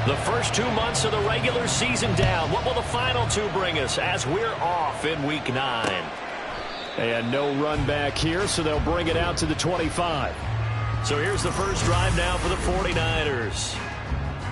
The first 2 months of the regular season down. What will the final two bring us as we're off in Week 9? And no run back here, so they'll bring it out to the 25. So here's the first drive now for the 49ers.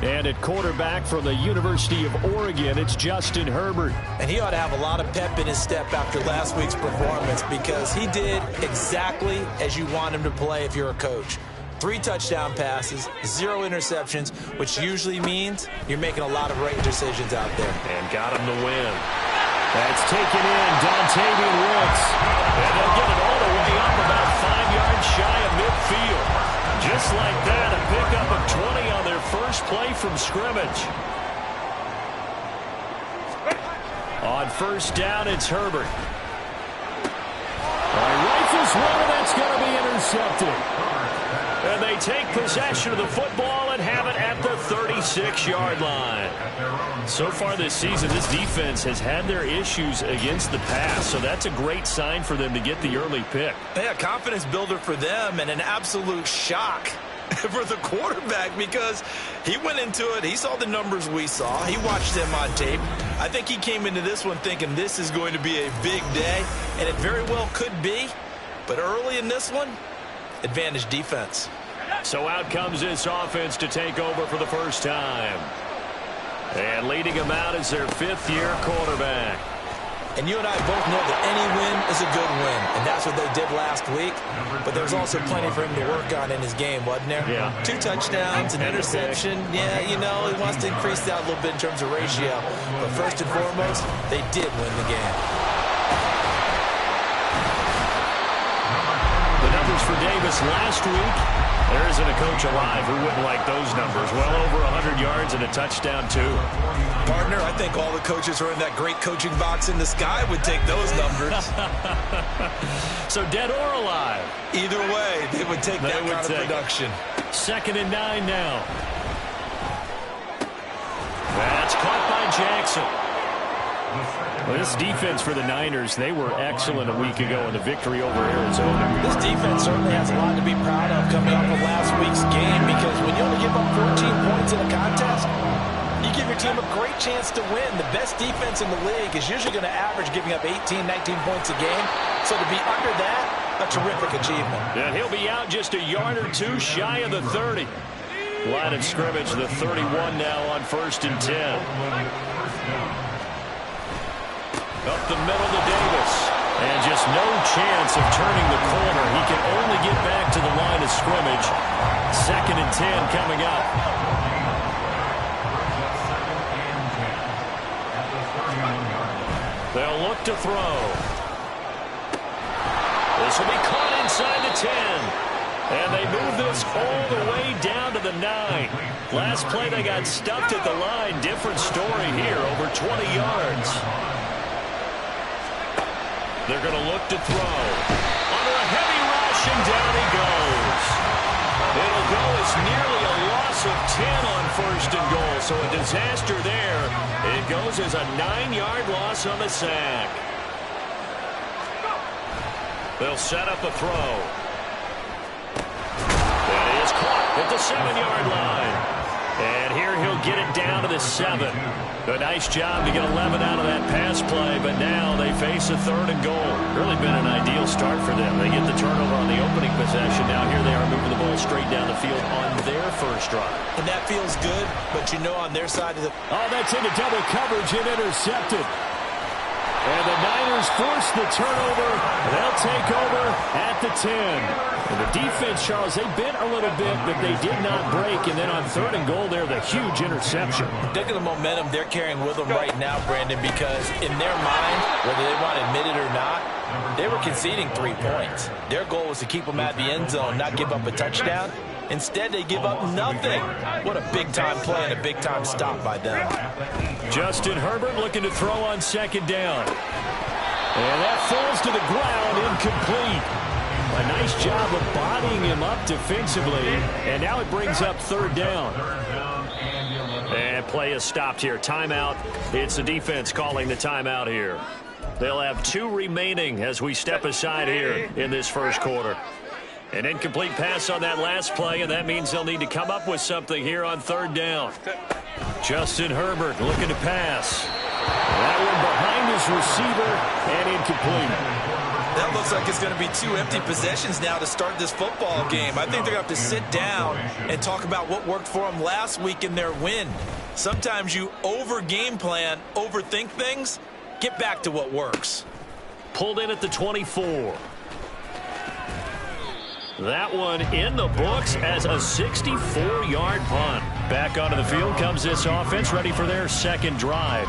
And at quarterback from the University of Oregon, it's Justin Herbert. And he ought to have a lot of pep in his step after last week's performance because he did exactly as you want him to play if you're a coach. 3 touchdown passes, 0 interceptions, which usually means you're making a lot of right decisions out there. And got him the win. That's taken in, Dontavian Woods. And they'll get it all the way up about 5 yards shy of midfield. Just like that, a pickup of 20 on their first play from scrimmage. On first down, it's Herbert. Rifles one, and that's going to be intercepted. And they take possession of the football and have it at the 36-yard line. So far this season, this defense has had their issues against the pass, so that's a great sign for them to get the early pick. Yeah, confidence builder for them and an absolute shock for the quarterback because he went into it. He saw the numbers we saw. He watched them on tape. I think he came into this one thinking this is going to be a big day, and it very well could be. But early in this one, advantage defense. So out comes this offense to take over for the first time. And leading them out is their 5th-year quarterback. And you and I both know that any win is a good win, and that's what they did last week. But there's also plenty for him to work on in his game, wasn't there? Yeah. 2 touchdowns, an interception. Yeah, you know, he wants to increase that a little bit in terms of ratio. But first and foremost, they did win the game. The numbers for Davis last week. There isn't a coach alive who wouldn't like those numbers. Well over 100 yards and a touchdown, too. Partner, I think all the coaches who are in that great coaching box in the sky would take those numbers. So dead or alive? Either way, they would take that kind of production. 2nd and 9 now. That's caught by Jackson. Well, this defense for the Niners, they were excellent a week ago in the victory over Arizona. This defense certainly has a lot to be proud of coming off of last week's game because when you only give up 14 points in a contest, you give your team a great chance to win. The best defense in the league is usually going to average giving up 18, 19 points a game. So to be under that, a terrific achievement. And he'll be out just a yard or 2 shy of the 30. Line of scrimmage, the 31 now on 1st and 10. Up the middle to Davis. And just no chance of turning the corner. He can only get back to the line of scrimmage. 2nd and 10 coming up. They'll look to throw. This will be caught inside the 10. And they move this all the way down to the 9. Last play they got stuffed at the line. Different story here, over 20 yards. They're going to look to throw. Under a heavy rush, and down he goes. It'll go as nearly a loss of 10 on 1st and goal. So a disaster there. It goes as a 9-yard loss on the sack. They'll set up a throw. That is caught at the 7-yard line. And here he'll get it down to the 7. A nice job to get 11 out of that pass play, but now they face a 3rd and goal. Really been an ideal start for them. They get the turnover on the opening possession. Now here they are moving the ball straight down the field on their first drive. And that feels good, but you know on their side of the... Oh, that's into double coverage and intercepted. And the Niners force the turnover. They'll take over at the 10. And the defense, Charles, they bent a little bit, but they did not break. And then on 3rd and goal there, the huge interception. Look at the momentum they're carrying with them right now, Brandon, because in their mind, whether they want to admit it or not, they were conceding 3 points. Their goal was to keep them at the end zone, not give up a touchdown. Instead, they give up nothing. What a big-time play and a big-time stop by them. Justin Herbert looking to throw on 2nd down. And that falls to the ground, incomplete. A nice job of bodying him up defensively. And now it brings up 3rd down. And play is stopped here. Timeout. It's the defense calling the timeout here. They'll have 2 remaining as we step aside here in this first quarter. An incomplete pass on that last play, and that means they'll need to come up with something here on 3rd down. Justin Herbert looking to pass. That one behind his receiver and incomplete. That looks like it's going to be 2 empty possessions now to start this football game. I think they're going to have to sit down and talk about what worked for them last week in their win. Sometimes you over-game plan, overthink things. Get back to what works. Pulled in at the 24. That one in the books as a 64-yard punt. Back onto the field comes this offense, ready for their second drive.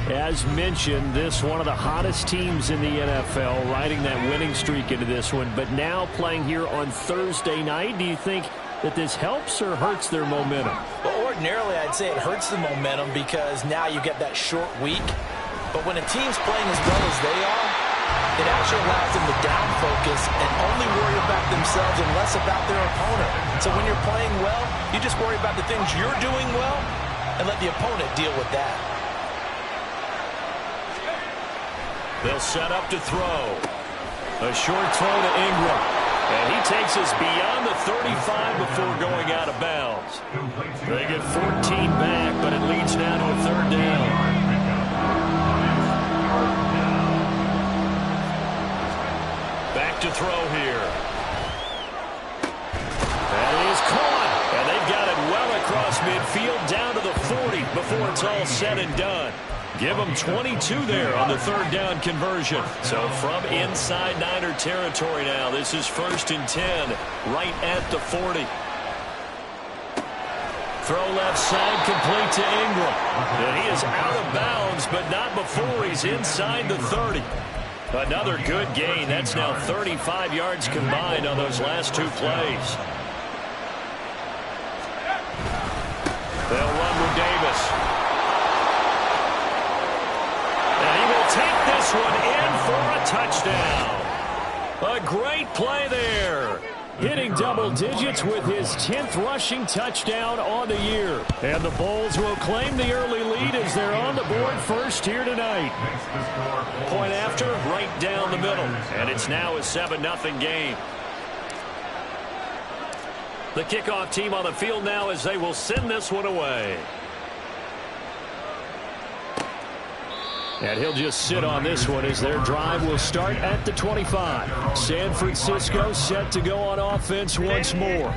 As mentioned, this one of the hottest teams in the NFL, riding that winning streak into this one, but now playing here on Thursday night. Do you think that this helps or hurts their momentum? Well, ordinarily, I'd say it hurts the momentum because now you get that short week. But when a team's playing as well as they are, it actually allows them to down focus and only worry about themselves and less about their opponent. So when you're playing well, you just worry about the things you're doing well and let the opponent deal with that. They'll set up to throw. A short throw to Ingram. And he takes us beyond the 35 before going out of bounds. They get 14 back, but it leads now to a third down. Back to throw here. That is caught. And they've got it well across midfield down to the 40 before it's all said and done. Give them 22 there on the third down conversion. So from inside Niner territory now, this is 1st and 10, right at the 40. Throw left side, complete to Ingram. And he is out of bounds, but not before he's inside the 30. Another good gain. That's now 35 yards combined on those last 2 plays. They'll run with Davis. Take this one in for a touchdown. A great play there. Hitting double digits with his 10th rushing touchdown on the year. And the Bulls will claim the early lead as they're on the board first here tonight. Point after, right down the middle. And it's now a 7-0 game. The kickoff team on the field now as they will send this one away. And he'll just sit on this one as their drive will start at the 25. San Francisco set to go on offense once more.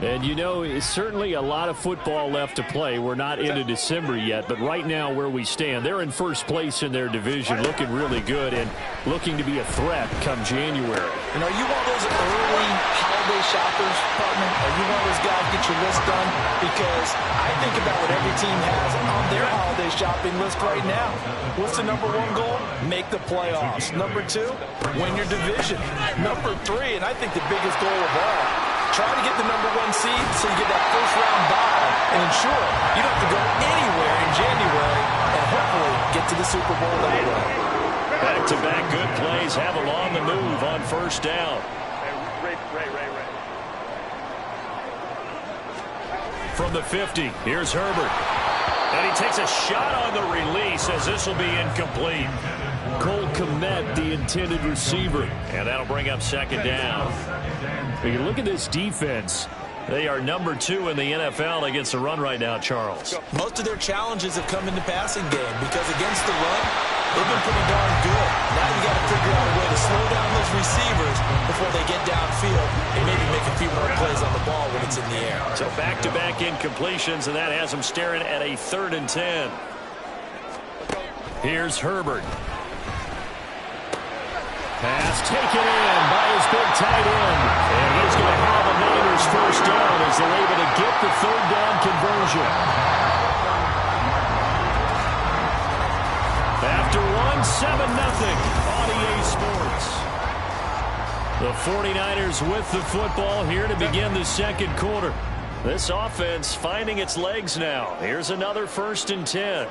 And you know, it's certainly a lot of football left to play. We're not into December yet, but right now where we stand, they're in first place in their division, looking really good and looking to be a threat come January. And are you one of those early holiday shoppers, partner? Are you one of those guys get your list done? Because I think about what every team has on their holiday shopping list right now. What's the number 1 goal? Make the playoffs. Number 2, win your division. Number 3, and I think the biggest goal of all, try to get the number 1 seed so you get that first-round bye and ensure you don't have to go anywhere in January and hopefully get to the Super Bowl that way. Back-to-back good plays have them on the move on first down. From the 50, here's Herbert. And he takes a shot on the release as this will be incomplete. Cole Kmet, the intended receiver. And that'll bring up second down. You look at this defense. They are number 2 in the NFL against the run right now, Charles. Most of their challenges have come in the passing game because against the run, they've been pretty darn good. Now you got to figure out a way to slow down those receivers before they get downfield and maybe make a few more plays on the ball when it's in the air. So back-to-back incompletions, and that has them staring at a 3rd and 10. Here's Herbert. Pass taken in by his big tight end. And he's going to have a Niners first down as they're able to get the 3rd down conversion. After one, 7-0 on EA Sports. The 49ers with the football here to begin the second quarter. This offense finding its legs now. Here's another 1st and 10.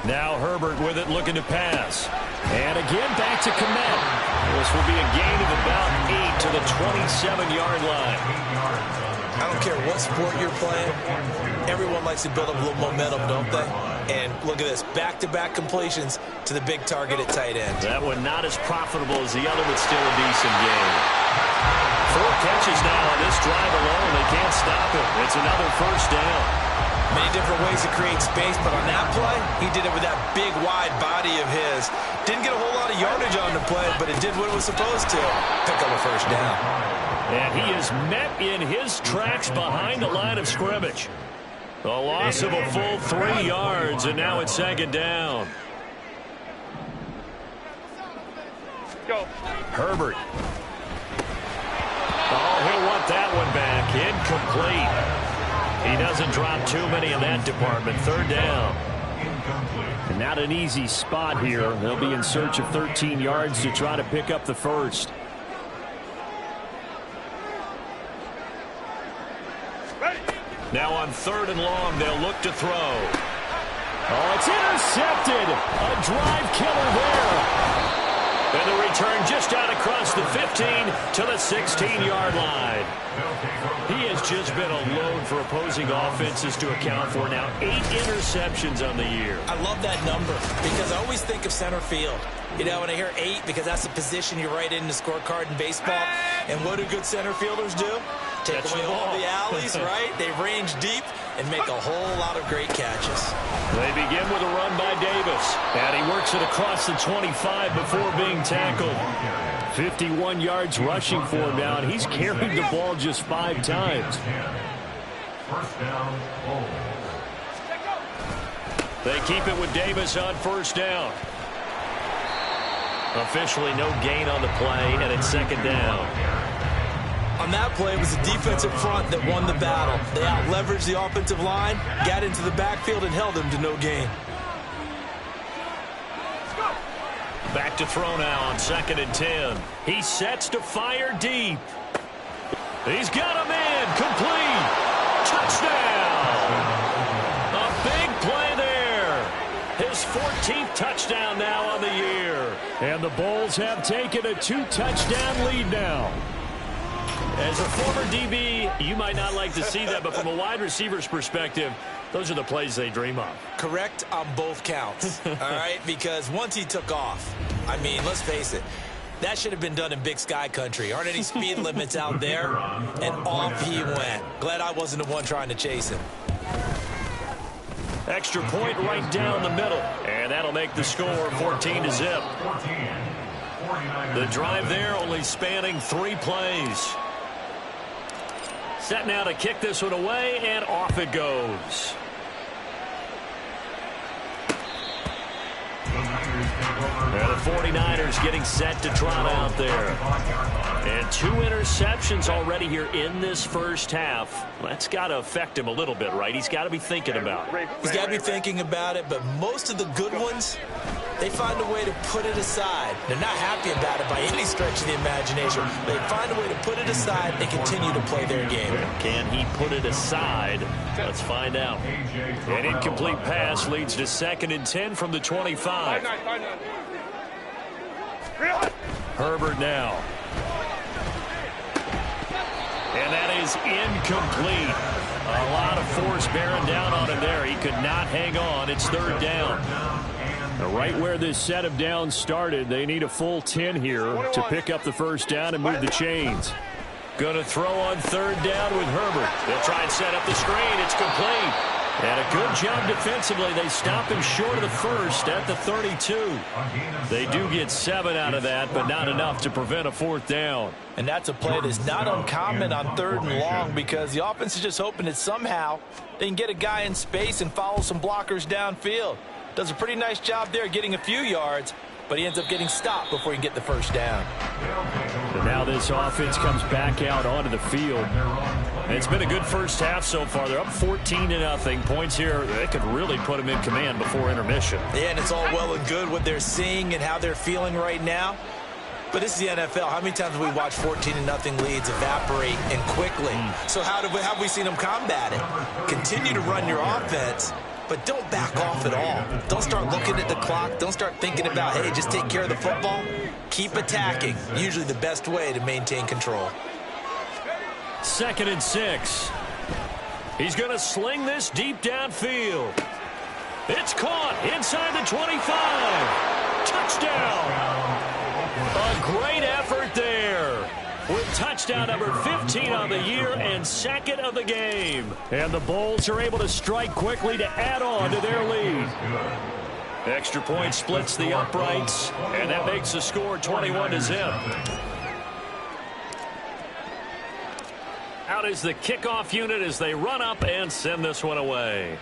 Now Herbert with it, looking to pass. And again, back to Kmet. This will be a gain of about 8 to the 27-yard line. I don't care what what sport you're playing, everyone likes to build up a little momentum, don't they? And look at this, back-to-back completions to the big target at tight end. That one not as profitable as the other, but still a decent game. 4 catches now on this drive alone. They can't stop it. It's another first down. Many different ways to create space, but on that play, he did it with that big, wide body of his. Didn't get a whole lot of yardage on the play, but it did what it was supposed to. Pick up a first down. And he is met in his tracks behind the line of scrimmage. A loss of a full 3 yards, and now it's second down. Go. Herbert. Oh, he'll want that one back. Incomplete. He doesn't drop too many in that department. Third down. And not an easy spot here. They'll be in search of 13 yards to try to pick up the first. Now on 3rd and long, they'll look to throw. Oh, it's intercepted. A drive killer there. And the return just out across the 15 to the 16-yard line. He has just been a load for opposing offenses to account for now. 8 interceptions on the year. I love that number because I always think of center field. You know, when I hear 8, because that's the position you write in the scorecard in baseball. And what do good center fielders do? Take away all the alleys, right? They range deep and make a whole lot of great catches. They begin with a run by Davis. And he works it across the 25 before being tackled. 51 yards rushing for him now, and he's carried the ball just 5 times. They keep it with Davis on first down. Officially no gain on the play, and it's second down. On that play, it was the defensive front that won the battle. They out-leveraged the offensive line, got into the backfield, and held them to no gain. Back to throw now on 2nd and 10. He sets to fire deep. He's got him in. Complete. Touchdown. A big play there. His 14th touchdown now on the year. And the Bulls have taken a 2-touchdown lead now. As a former DB, you might not like to see that, but from a wide receiver's perspective, those are the plays they dream of. Correct on both counts, all right? Because once he took off, I mean, let's face it, that should have been done in Big Sky country. Aren't any speed limits out there? And off he went. Glad I wasn't the one trying to chase him. Extra point right down the middle, and that'll make the score 14-0. The drive there only spanning 3 plays. Set now to kick this one away, and off it goes. And the 49ers getting set to trot out there. And 2 interceptions already here in this first half. That's got to affect him a little bit, right? He's got to be thinking about it. He's got to be thinking about it, but most of the good ones, they find a way to put it aside. They're not happy about it by any stretch of the imagination. They find a way to put it aside and continue to play their game. Can he put it aside? Let's find out. An incomplete pass leads to 2nd and 10 from the 25. Herbert now. And that is incomplete. A lot of force bearing down on him there. He could not hang on. It's 3rd down. Right where this set of downs started, they need a full 10 here to pick up the first down and move the chains. Going to throw on 3rd down with Herbert. They'll try and set up the screen. It's complete. And a good job defensively. They stop him short of the first at the 32. They do get 7 out of that, but not enough to prevent a 4th down. And that's a play that's not uncommon on 3rd and long because the offense is just hoping that somehow they can get a guy in space and follow some blockers downfield. Does a pretty nice job there getting a few yards, but he ends up getting stopped before he can get the first down. And now this offense comes back out onto the field. And it's been a good first half so far. They're up 14-0. Points here, they could really put them in command before intermission. Yeah, and it's all well and good what they're seeing and how they're feeling right now. But this is the NFL. How many times have we watched 14-0 leads evaporate and quickly? So how have we seen them combat it? Continue to run your offense, but don't back off at all. Don't start looking at the clock. Don't start thinking about, hey, just take care of the football. Keep attacking. Usually the best way to maintain control. 2nd and 6. He's going to sling this deep downfield. It's caught inside the 25. Touchdown. A great effort there. With touchdown number 15 on the year and second of the game. And the Bulls are able to strike quickly to add on to their lead. Extra point splits the uprights, and that makes the score 21-0. Out is the kickoff unit as they run up and send this one away.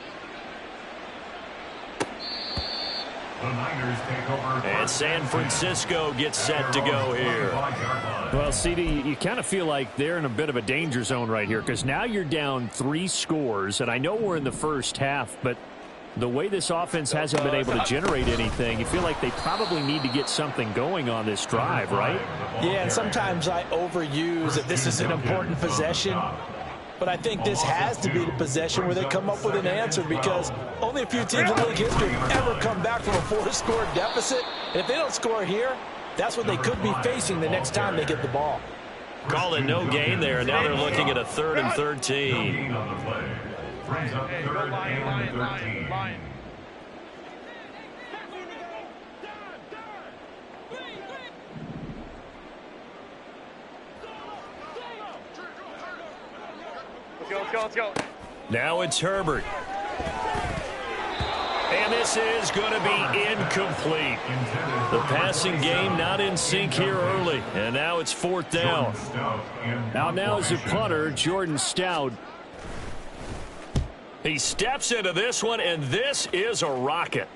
And San Francisco gets set to go here. Well, CD, you kind of feel like they're in a bit of a danger zone right here because now you're down 3 scores, and I know we're in the first half, but the way this offense hasn't been able to generate anything, you feel like they probably need to get something going on this drive, right? Yeah, and sometimes I overuse that this is an important possession. But I think this has to be the possession where they come up with an answer because only a few teams in league history have ever come back from a 4-score deficit. And if they don't score here, that's what they could be facing the next time they get the ball. Call it no gain there, and now they're looking at a 3rd and 13. Line. Let's go. Now it's Herbert. And this is going to be incomplete. The passing game not in sync here early. And now it's 4th down. Now is the punter, Jordan Stout. He steps into this one, and this is a rocket.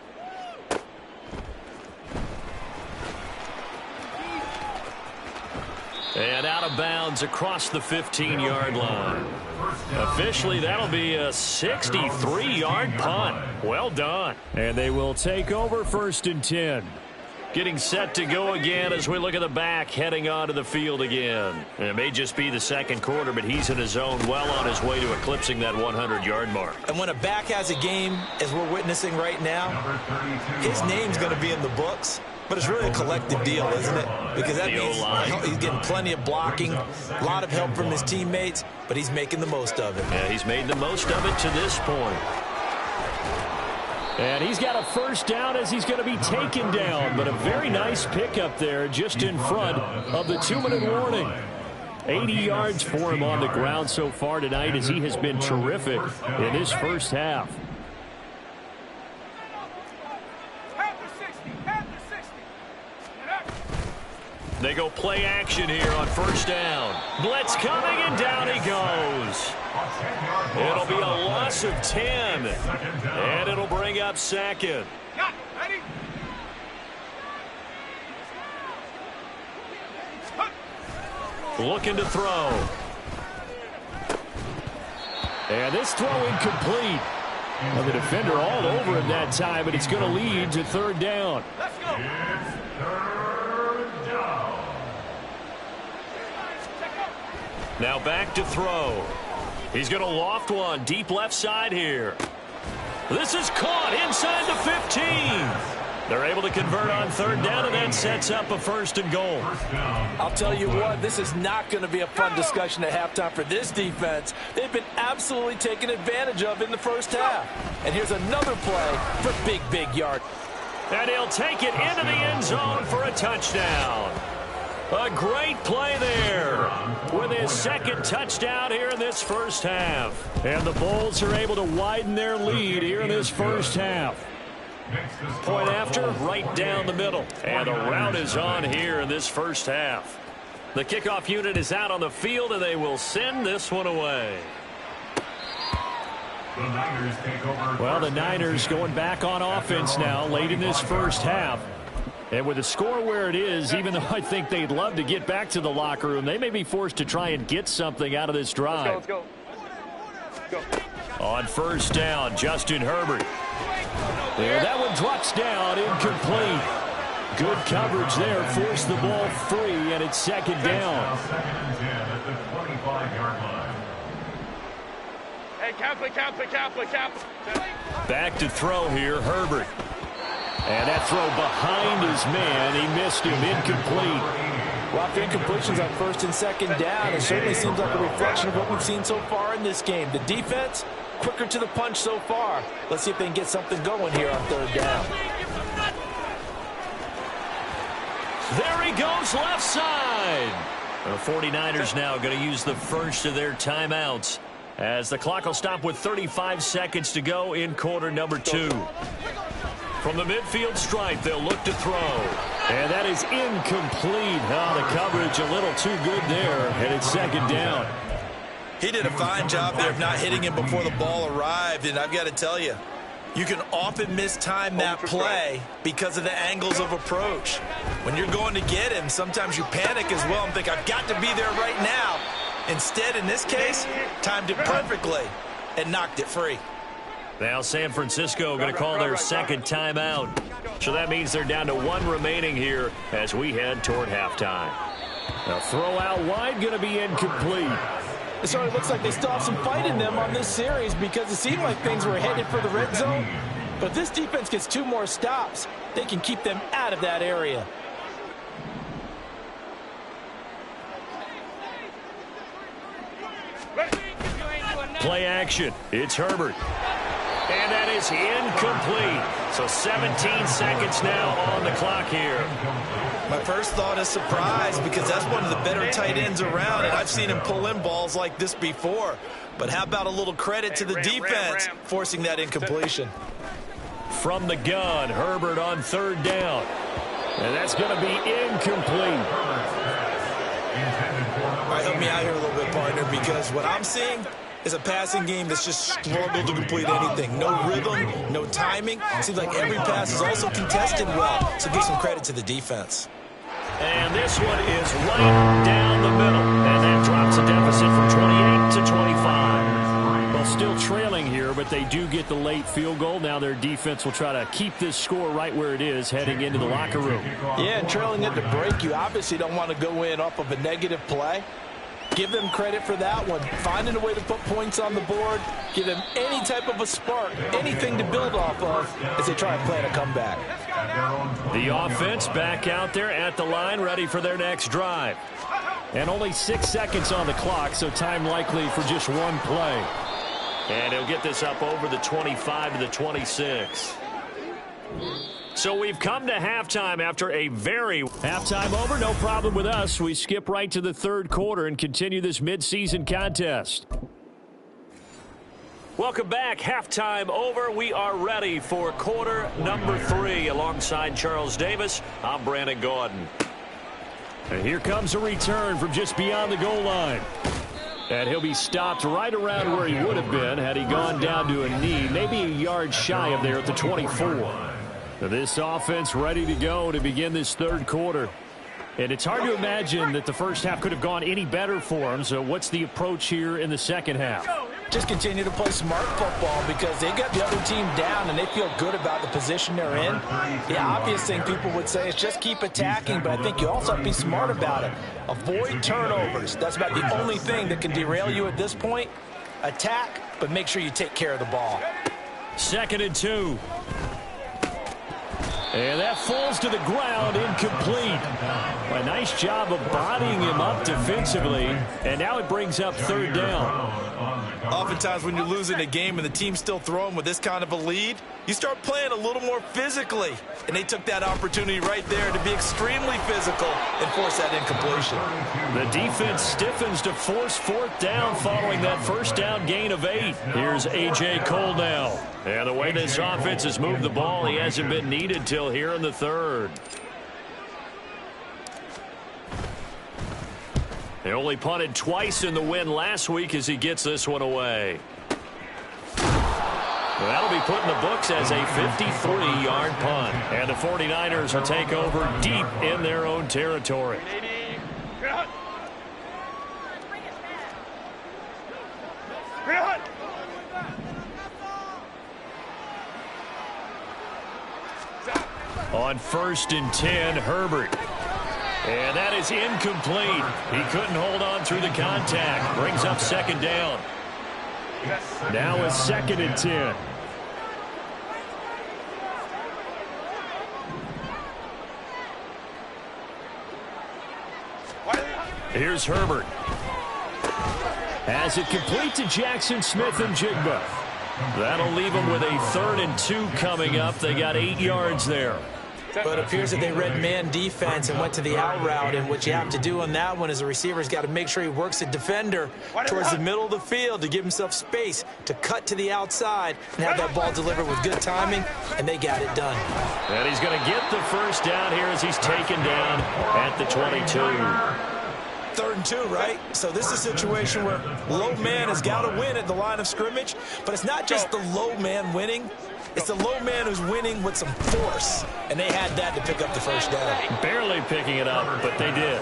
And out of bounds across the 15-yard line. Officially, that'll be a 63-yard punt. Well done. And they will take over 1st and 10. Getting set to go again as we look at the back heading onto the field again. And it may just be the 2nd quarter, but he's in his zone well on his way to eclipsing that 100-yard mark. And when a back has a game, as we're witnessing right now, his name's going to be in the books. But it's really a collective deal, isn't it? Because that means he's getting plenty of blocking, a lot of help from his teammates, but he's making the most of it. Yeah, he's made the most of it to this point. And he's got a 1st down as he's going to be taken down. But a very nice pickup there just in front of the 2-minute warning. 80 yards for him on the ground so far tonight as he has been terrific in this first half. They go play action here on 1st down. Blitz coming, and down he goes. It'll be a loss of 10. And it'll bring up 2nd. Looking to throw. And this throw incomplete. Well, the defender all over him that time, but it's going to lead to 3rd down. Let's go. Now back to throw. He's going to loft one deep left side here. This is caught inside the 15. They're able to convert on 3rd down, and that sets up a 1st and goal. I'll tell you what, this is not going to be a fun discussion at halftime for this defense. They've been absolutely taken advantage of in the first half. And here's another play for big yard. And he'll take it into the end zone for a touchdown. A great play there with his 2nd touchdown here in this first half. And the Bulls are able to widen their lead here in this first half. Point after, right down the middle. And the route is on here in this first half. The kickoff unit is out on the field, and they will send this one away. Well, the Niners going back on offense now late in this first half. And with the score where it is, even though I think they'd love to get back to the locker room, they may be forced to try and get something out of this drive. Let's go. On 1st down, Justin Herbert. Yeah, that one drops down, incomplete. Good coverage there, forced the ball free, and it's 2nd down. Hey, cap. Back to throw here, Herbert. And that throw behind his man, he missed him, incomplete. Well, after incompletions on first and second down, it certainly seems like a reflection of what we've seen so far in this game. The defense, quicker to the punch so far. Let's see if they can get something going here on third down. There he goes, left side. The 49ers now going to use the first of their timeouts as the clock will stop with 35 seconds to go in quarter number 2. From the midfield stripe, they'll look to throw. And that is incomplete. Oh, the coverage a little too good there, and it's second down. He did a fine job there of not hitting him before the ball arrived, and I've got to tell you, you can often mistime that play because of the angles of approach. When you're going to get him, sometimes you panic as well and think, I've got to be there right now. Instead, in this case, timed it perfectly and knocked it free. Now San Francisco going to call their second timeout. So that means they're down to 1 remaining here as we head toward halftime. A throw out wide going to be incomplete. It sort of looks like they still have some fight in them on this series because it seemed like things were headed for the red zone. But if this defense gets 2 more stops, they can keep them out of that area. Play action. It's Herbert. And that is incomplete. So 17 seconds now on the clock here. My first thought is surprise because that's one of the better tight ends around, and I've seen him pull in balls like this before. But how about a little credit to the defense forcing that incompletion? From the gun, Herbert on third down. And that's going to be incomplete. All right, help me out here a little bit, partner, because what I'm seeing is a passing game that's just struggled to complete anything. No rhythm, no timing. Seems like every pass is also contested well, so give some credit to the defense. And this one is right down the middle. And that drops a deficit from 28 to 25. Well, still trailing here, but they do get the late field goal. Now their defense will try to keep this score right where it is heading into the locker room. Yeah, and trailing at the break, you obviously don't want to go in off of a negative play. Give them credit for that one. Finding a way to put points on the board. Give them any type of a spark, anything to build off of as they try and plan a comeback. The offense back out there at the line, ready for their next drive. And only 6 seconds on the clock, so time likely for just one play. And he'll get this up over the 25 to the 26. So we've come to halftime after a very... Halftime over, no problem with us. We skip right to the third quarter and continue this midseason contest. Welcome back. Halftime over. We are ready for quarter number 3. Alongside Charles Davis, I'm Brandon Gordon. And here comes a return from just beyond the goal line. And he'll be stopped right around where he would have been had he gone down to a knee, maybe a yard shy of there at the 24. This offense ready to go to begin this third quarter. And it's hard to imagine that the first half could have gone any better for them. So what's the approach here in the second half? Just continue to play smart football because they got the other team down and they feel good about the position they're in. The obvious thing people would say is just keep attacking, but I think you also have to be smart about it. Avoid turnovers. That's about the only thing that can derail you at this point. Attack, but make sure you take care of the ball. 2nd and 2. And that falls to the ground, incomplete. A nice job of bodying him up defensively. And now it brings up third down. Oftentimes when you're losing a game and the team's still throwing with this kind of a lead, you start playing a little more physically. And they took that opportunity right there to be extremely physical and force that incompletion. The defense stiffens to force fourth down following that first down gain of 8. Here's A.J. Cole now. And the way this offense has moved the ball, he hasn't been needed till here in the third. They only punted twice in the win last week as he gets this one away. Well, that'll be put in the books as a 53-yard punt. And the 49ers will take over deep in their own territory. On 1st and 10, Herbert. And that is incomplete. He couldn't hold on through the contact. Brings up 2nd down. Now a 2nd and 10. Here's Herbert. Has it complete to Jackson Smith and Jigba. That'll leave them with a 3rd and 2 coming up. They got 8 yards there. But it appears that they read man defense and went to the out route, and what you have to do on that one is the receiver's got to make sure he works the defender towards the middle of the field to give himself space to cut to the outside and have that ball delivered with good timing, and they got it done. And he's going to get the first down here as he's taken down at the 22. 3rd and 2, right? So this is a situation where low man has got to win at the line of scrimmage, but it's not just the low man winning. It's the low man who's winning with some force, and they had that to pick up the first down. Barely picking it up, but they did.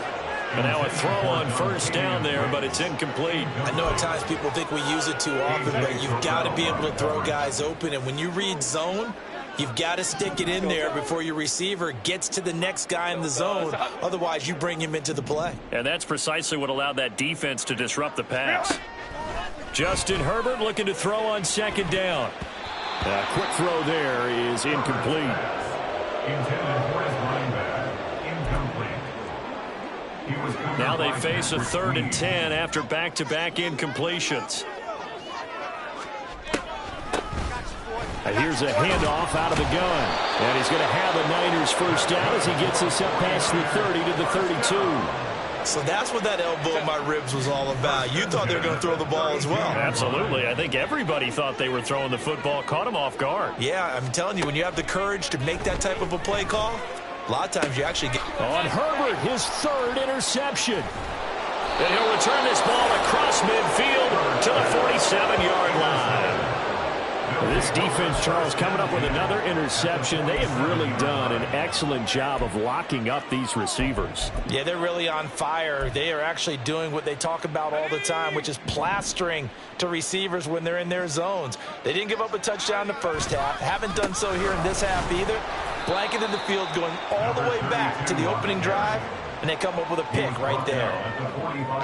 And now a throw on first down there, but it's incomplete. I know at times people think we use it too often, but you've got to be able to throw guys open, and when you read zone, you've got to stick it in there before your receiver gets to the next guy in the zone. Otherwise, you bring him into the play. And that's precisely what allowed that defense to disrupt the pass. Justin Herbert looking to throw on 2nd down. A quick throw there is incomplete. Now they face a 3rd and 10 after back-to-back incompletions. Here's a handoff out of the gun. And he's going to have a Niners first down as he gets us up past the 30 to the 32. So that's what that elbow in my ribs was all about. You thought they were going to throw the ball as well. Absolutely. I think everybody thought they were throwing the football, caught him off guard. Yeah, I'm telling you, when you have the courage to make that type of a play call, a lot of times you actually get... On Herbert, his 3rd interception. And he'll return this ball across midfield to the 47-yard line. This defense, Charles, coming up with another interception. They have really done an excellent job of locking up these receivers. Yeah, they're really on fire. They are actually doing what they talk about all the time, which is plastering to receivers when they're in their zones. They didn't give up a touchdown in the first half. Haven't done so here in this half either. Blanketed the field going all the way back to the opening drive, and they come up with a pick right there.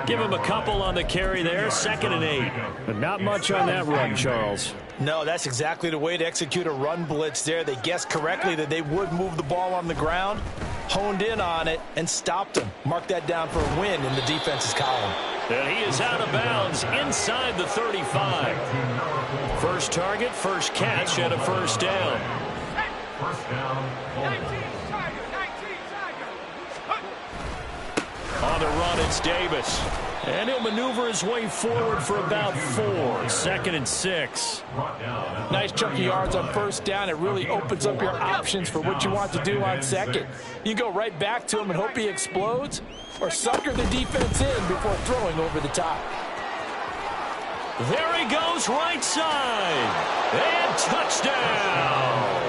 Give him a couple on the carry there, 2nd and 8. But not much on that run, Charles. No, that's exactly the way to execute a run blitz there. They guessed correctly that they would move the ball on the ground, honed in on it, and stopped them. Mark that down for a win in the defense's column. And he is out of bounds inside the 35. First target, first catch, and a first down. On the run, it's Davis. And he'll maneuver his way forward for about 4. 2nd and 6. Nice chunk of yards on first down. It really opens up your options for what you want to do on second. You go right back to him and hope he explodes, or sucker the defense in before throwing over the top. There he goes, right side. And touchdown.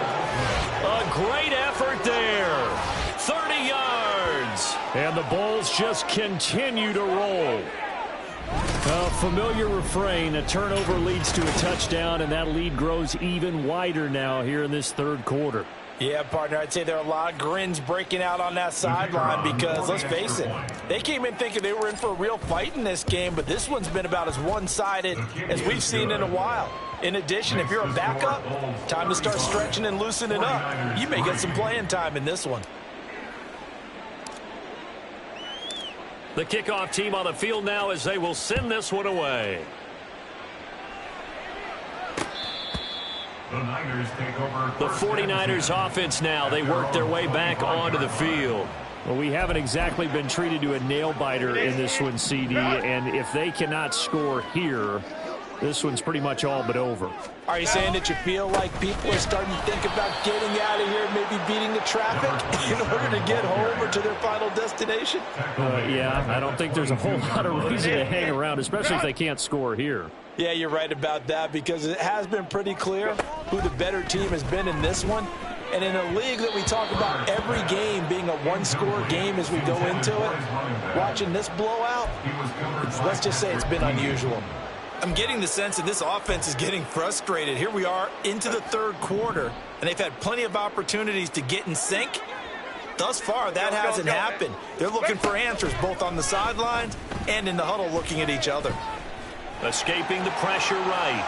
A great effort there. 30 yards. And the Bulls just continue to roll. A familiar refrain, a turnover leads to a touchdown, and that lead grows even wider now here in this 3rd quarter. Yeah, partner, I'd say there are a lot of grins breaking out on that sideline because, let's face it, they came in thinking they were in for a real fight in this game, but this one's been about as one-sided as we've seen in a while. In addition, if you're a backup, time to start stretching and loosening up. You may get some playing time in this one. The kickoff team on the field now as they will send this one away. The 49ers offense now. They work their way back onto the field. Well, we haven't exactly been treated to a nail-biter in this one, CD, and if they cannot score here, this one's pretty much all but over. Are you saying that you feel like people are starting to think about getting out of here, maybe beating the traffic in order to get home or to their final destination? Yeah, I don't think there's a whole lot of reason to hang around, especially if they can't score here. Yeah, you're right about that because it has been pretty clear who the better team has been in this one. And in a league that we talk about every game being a one-score game as we go into it, watching this blowout, let's just say it's been unusual. I'm getting the sense that this offense is getting frustrated. Here we are into the 3rd quarter, and they've had plenty of opportunities to get in sync. Thus far, that hasn't happened. They're looking for answers both on the sidelines and in the huddle looking at each other. Escaping the pressure right.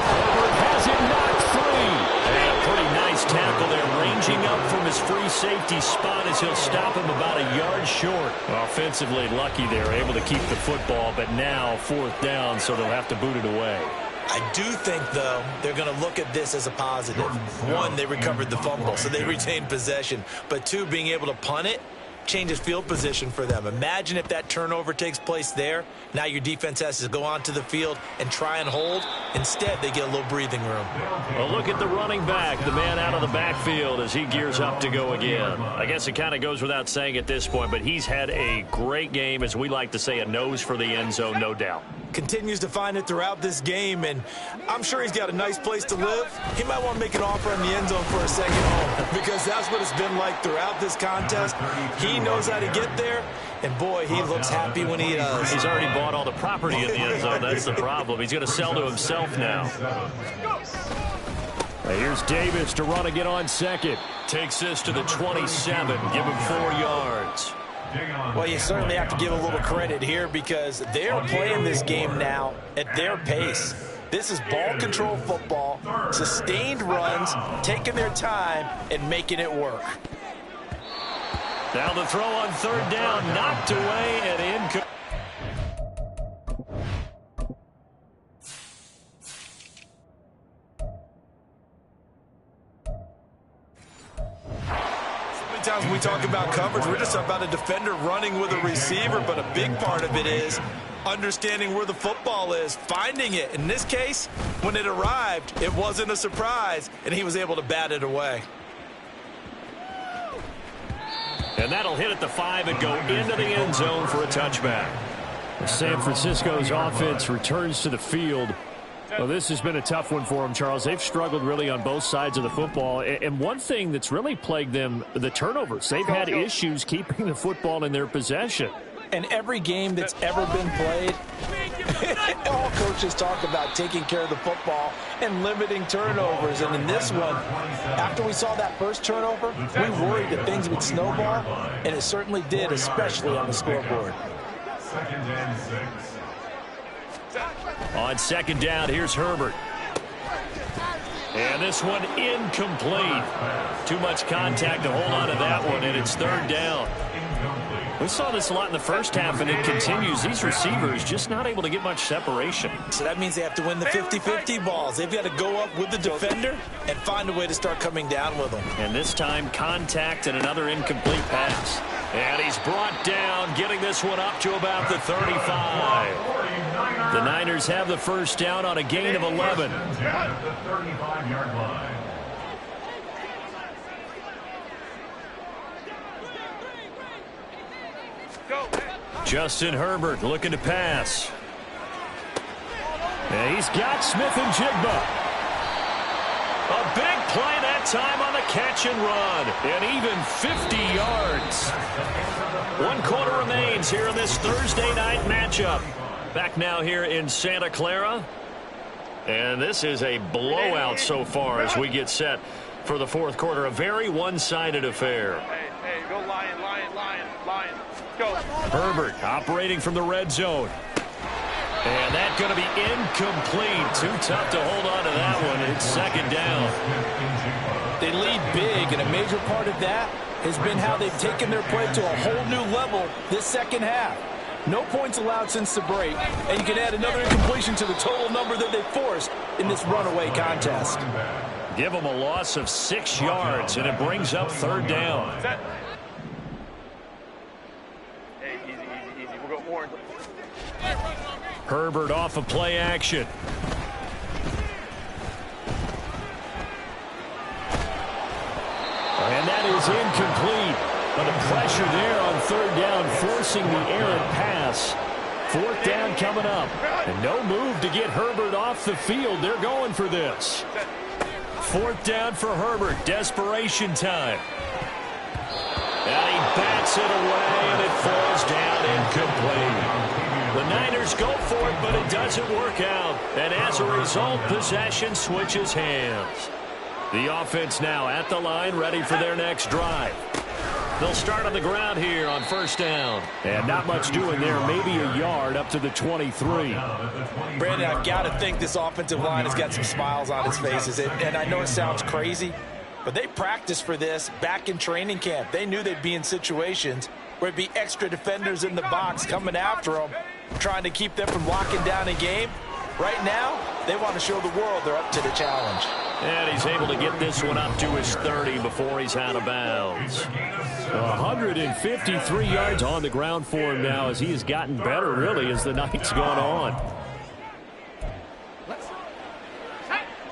Herbert has it knocked free. And a pretty nice tackle there. Range Edging up from his free safety spot as he'll stop him about a yard short. Offensively lucky there, able to keep the football, but now 4th down, so they'll have to boot it away. I do think, though, they're going to look at this as a positive. One, they recovered the fumble, so they retained possession. But two, being able to punt it changes field position for them. Imagine if that turnover takes place there. Now your defense has to go onto the field and try and hold. Instead, they get a little breathing room. Well, look at the running back, the man out of the backfield as he gears up to go again. I guess it kind of goes without saying at this point, but he's had a great game, as we like to say, a nose for the end zone, no doubt. Continues to find it throughout this game, and I'm sure he's got a nice place to live. He might want to make an offer in the end zone for a second home, because that's what it's been like throughout this contest. He knows how to get there, and boy, he looks happy when he does. He's already bought all the property in the end zone. That's the problem. He's going to sell to himself now. Here's Davis to run again on second. Takes this to the 27. Give him 4 yards. Well, you certainly have to give a little credit here because they're playing this game now at their pace. This is ball control football, sustained runs, taking their time and making it work. Now the throw on 3rd down, knocked away and incomplete. Times when we talk about coverage, we're just about a defender running with a receiver, but a big part of it is understanding where the football is, finding it. In this case, when it arrived, it wasn't a surprise, and he was able to bat it away. And that'll hit at the 5 and go into the end zone for a touchback. San Francisco's offense returns to the field. Well, this has been a tough one for them, Charles. They've struggled really on both sides of the football. And one thing that's really plagued them, the turnovers. They've had issues keeping the football in their possession. And every game that's ever been played, all coaches talk about taking care of the football and limiting turnovers. And in this one, after we saw that first turnover, we worried that things would snowball, and it certainly did, especially on the scoreboard. 2nd and 6. On 2nd down, here's Herbert. And this one incomplete. Too much contact to hold on to that one, and it's 3rd down. We saw this a lot in the first half, and it continues. These receivers just not able to get much separation. So that means they have to win the 50-50 balls. They've got to go up with the defender and find a way to start coming down with them. And this time, contact and another incomplete pass. And he's brought down, getting this one up to about the 35. The Niners have the first down on a gain of 11. At the 35-yard line. Justin Herbert looking to pass. And he's got Smith and Jigba. A big play that time on the catch and run. And even 50 yards. 1 quarter remains here in this Thursday night matchup. Back now here in Santa Clara. And this is a blowout so far as we get set for the 4th quarter. A very one-sided affair. Hey, go Lion, Lion, Lion, Lion. Go. Herbert operating from the red zone. And that's going to be incomplete. Too tough to hold on to that one. It's 2nd down. They lead big, and a major part of that has been how they've taken their play to a whole new level this second half. No points allowed since the break, and you can add another incompletion to the total number that they forced in this runaway contest. Give them a loss of 6 yards, and it brings up 3rd down. Set. Hey, easy. We'll go orange. Herbert off of play action. And that is incomplete. But the pressure there on 3rd down, forcing the errant pass. 4th down coming up. And no move to get Herbert off the field. They're going for this. 4th down for Herbert. Desperation time. And he bats it away, and it falls down incomplete. The Niners go for it, but it doesn't work out. And as a result, possession switches hands. The offense now at the line, ready for their next drive. They'll start on the ground here on 1st down. And not much doing there, maybe a yard up to the 23. Brandon, I've got to think this offensive line has got some smiles on its faces. And I know it sounds crazy, But they practiced for this back in training camp. They knew they'd be in situations where it'd be extra defenders in the box coming after them, trying to keep them from locking down a game. Right now, they want to show the world they're up to the challenge. And he's able to get this one up to his 30 before he's out of bounds. 153 yards on the ground for him now as he has gotten better, really, as the night's gone on.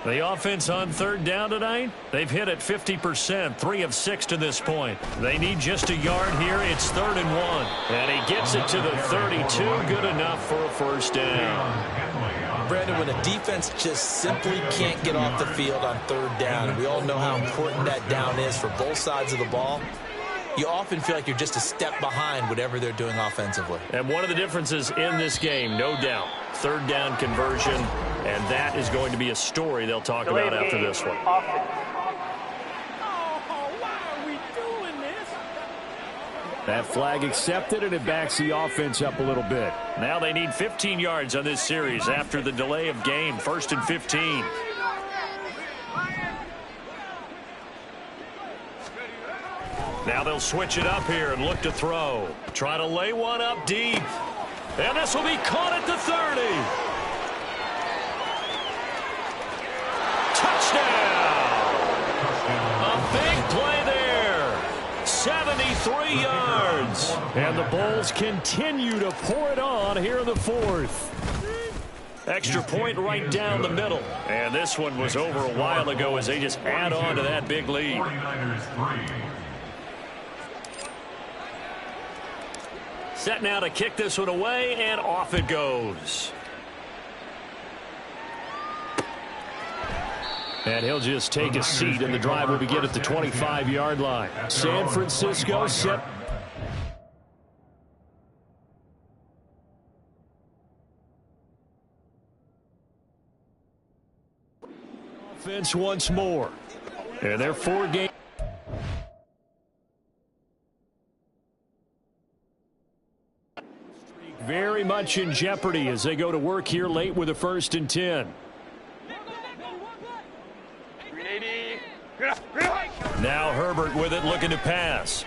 The offense on third down tonight, they've hit at 50%, 3 of 6 to this point. They need just a yard here. It's 3rd and 1. And he gets it to the 32. Good enough for a first down. Brandon, when a defense just simply can't get off the field on third down, and we all know how important that down is for both sides of the ball, you often feel like you're just a step behind whatever they're doing offensively. And one of the differences in this game, no doubt, third down conversion, and that is going to be a story they'll talk about after this one. That flag accepted, and it backs the offense up a little bit. Now they need 15 yards on this series after the delay of game. 1st and 15. Now they'll switch it up here and look to throw. Try to lay one up deep. And this will be caught at the 30. Touchdown! A big play there. 73 yards. And the Bulls continue to pour it on here in the 4th. Extra point right down the middle. And this one was over a while ago as they just add on to that big lead. 49ers 3. Set now to kick this one away, and off it goes. And he'll just take a seat, and the drive will begin at the 25-yard line. San Francisco set. Offense once more. And they're 4 games. Very much in jeopardy as they go to work here late with a 1st and 10. Now Herbert with it, looking to pass.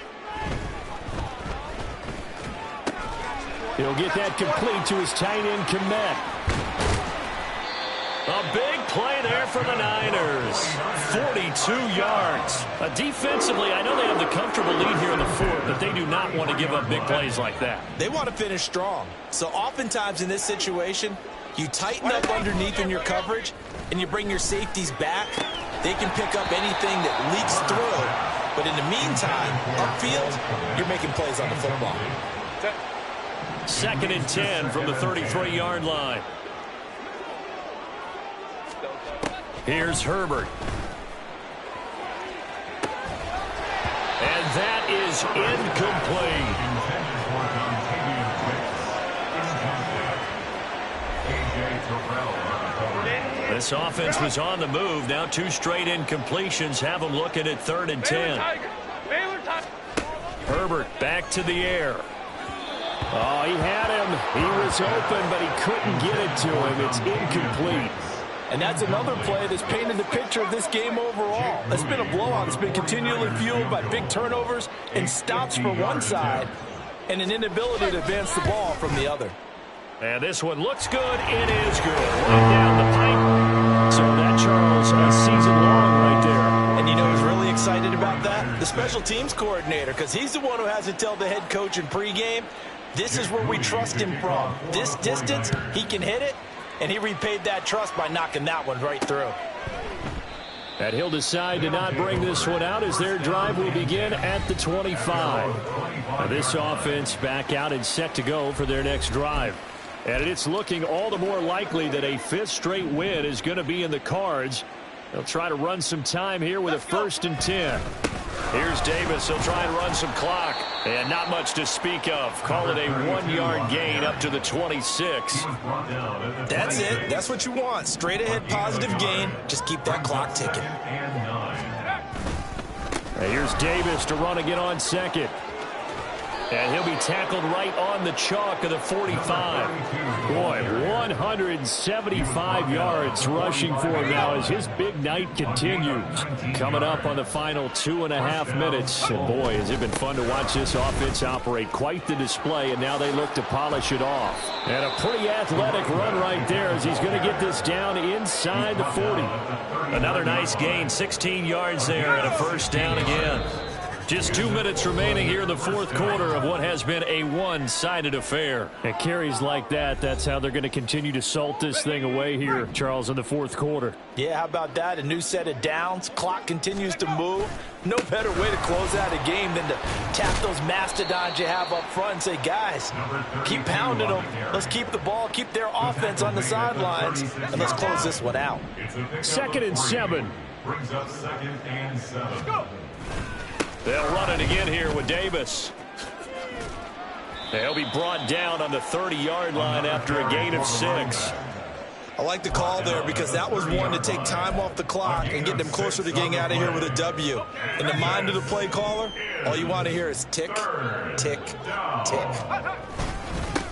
He'll get that complete to his tight end, Komet. A big play there for the Niners. 42 yards. Defensively, I know they have the comfortable lead here in the 4th, but they do not want to give up big plays like that. They want to finish strong. So oftentimes in this situation, you tighten up underneath in your coverage, and you bring your safeties back. They can pick up anything that leaks through. But in the meantime, upfield, you're making plays on the football. 2nd and 10 from the 33-yard line. Here's Herbert. And that is incomplete. This offense was on the move. Now 2 straight incompletions have them looking at 3rd and 10. Herbert back to the air. Oh, he had him. He was open, but he couldn't get it to him. It's incomplete. And that's another play that's painted the picture of this game overall. It's been a blowout. It's been continually fueled by big turnovers and stops for one side and an inability to advance the ball from the other. And this one looks good. It is good. Right down the pipe. So that, Charles, a season long right there. And you know who's really excited about that? The special teams coordinator, because he's the one who has to tell the head coach in pregame, this is where we trust him from. This distance, he can hit it. And he repaid that trust by knocking that one right through. And he'll decide to not bring this one out as their drive will begin at the 25. Now this offense back out and set to go for their next drive. And it's looking all the more likely that a 5th straight win is going to be in the cards. They'll try to run some time here with a 1st and 10. Here's Davis. He'll try and run some clock. And not much to speak of. Call it a 1-yard gain up to the 26. That's it. That's what you want. Straight ahead positive gain. Just keep that clock ticking. And here's Davis to run again on 2nd. And he'll be tackled right on the chalk of the 45. Boy, 175 yards rushing for him now as his big night continues. Coming up on the final 2.5 minutes. And boy, has it been fun to watch this offense operate. Quite the display, and now they look to polish it off. And a pretty athletic run right there as he's going to get this down inside the 40. Another nice gain, 16 yards there, and a first down again. Just 2 minutes remaining here in the fourth quarter of what has been a one-sided affair. And carries like that, that's how they're going to continue to salt this thing away here, Charles, in the fourth quarter. Yeah, how about that? A new set of downs. Clock continues to move. No better way to close out a game than to tap those mastodons you have up front and say, guys, keep pounding them. Let's keep the ball, keep their offense on the sidelines, and let's close this one out. 2nd and 7. Brings up 2nd and 7. Let's go. They'll run it again here with Davis. They'll be brought down on the 30-yard line after a gain of 6. I like the call there because that was one to take time off the clock and get them closer to getting out of here with a W. In the mind of the play caller, all you want to hear is tick, tick, tick.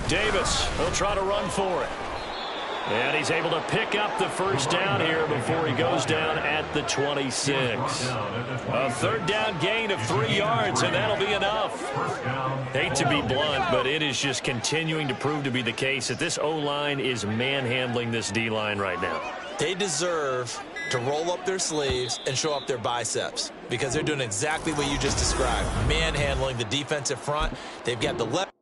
Davis, he'll try to run for it. And he's able to pick up the first down here before he goes down at the 26. A third down gain of 3 yards, and that'll be enough. Hate to be blunt, but it is just continuing to prove to be the case that this O-line is manhandling this D-line right now. They deserve to roll up their sleeves and show up their biceps because they're doing exactly what you just described, manhandling the defensive front. They've got the left.